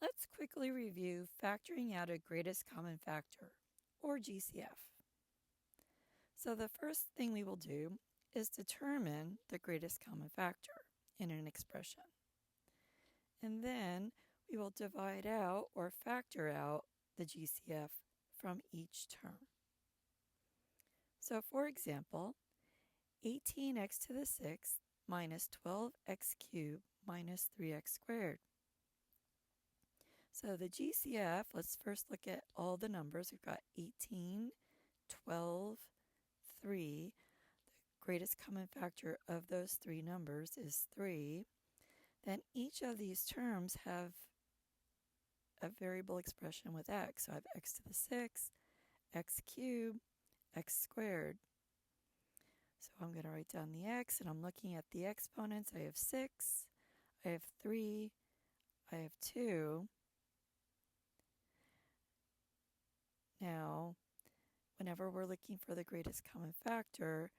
Let's quickly review factoring out a greatest common factor, or GCF. So the first thing we will do is determine the greatest common factor in an expression. And then we will divide out or factor out the GCF from each term. So for example, 18x to the 6th minus 12x cubed minus 3x squared. So the GCF, let's first look at all the numbers. We've got 18, 12, 3. The greatest common factor of those three numbers is 3. Then each of these terms have a variable expression with x. So I have x to the 6th, x cubed, x squared. So I'm going to write down the x, and I'm looking at the exponents. I have 6, I have 3, I have 2. Now, whenever we're looking for the greatest common factor,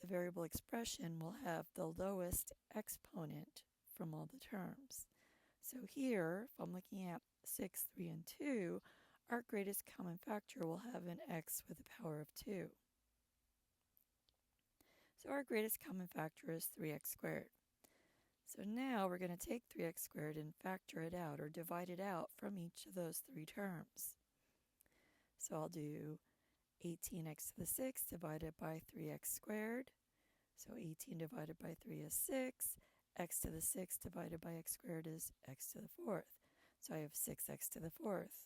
the variable expression will have the lowest exponent from all the terms. So here, if I'm looking at 6, 3, and 2, our greatest common factor will have an x with the power of 2. So our greatest common factor is 3x squared. So now we're going to take 3x squared and factor it out or divide it out from each of those three terms. So I'll do 18x to the 6th divided by 3x squared. So 18 divided by 3 is 6. X to the 6th divided by x squared is x to the 4th. So I have 6x to the 4th.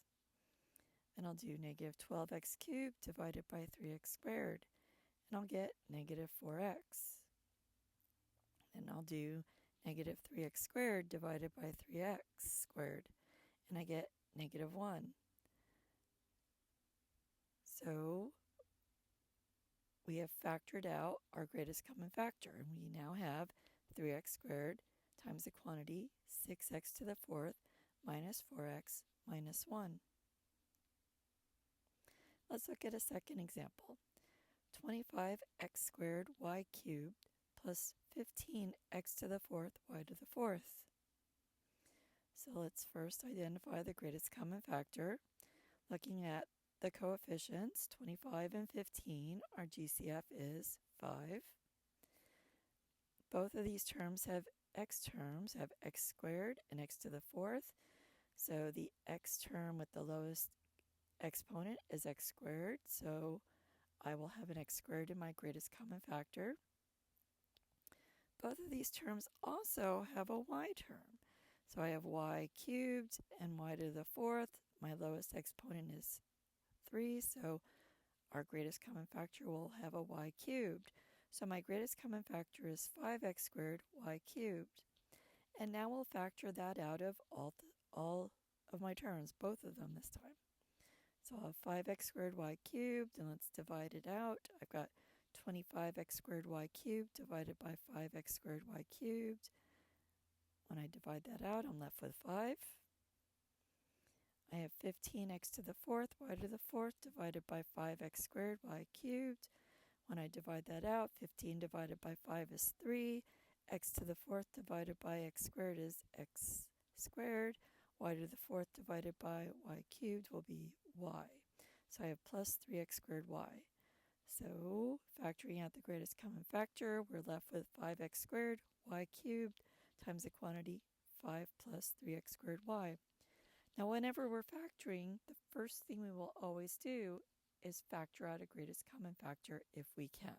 Then I'll do negative 12x cubed divided by 3x squared. And I'll get negative 4x. Then I'll do negative 3x squared divided by 3x squared. And I get negative 1. So we have factored out our greatest common factor, and we now have 3x squared times the quantity 6x to the 4th minus 4x minus 1. Let's look at a second example. 25x squared y cubed plus 15x to the 4th y to the 4th. So let's first identify the greatest common factor. Looking at the coefficients, 25 and 15, our GCF is 5. Both of these terms have x squared and x to the 4th. So the x term with the lowest exponent is x squared. So I will have an x squared in my greatest common factor. Both of these terms also have a y term. So I have y cubed and y to the 4th. My lowest exponent is 3, so our greatest common factor will have a y cubed. So my greatest common factor is 5x squared y cubed. And now we'll factor that out of all of my terms, both of them this time. So I'll have 5x squared y cubed, and let's divide it out. I've got 25x squared y cubed divided by 5x squared y cubed. When I divide that out, I'm left with 5. I have 15x to the 4th y to the 4th divided by 5x squared y cubed. When I divide that out, 15 divided by 5 is 3. X to the 4th divided by x squared is x squared. Y to the 4th divided by y cubed will be y. So I have plus 3x squared y. So factoring out the greatest common factor, we're left with 5x squared y cubed times the quantity 5 plus 3x squared y. Now whenever we're factoring, the first thing we will always do is factor out a greatest common factor if we can.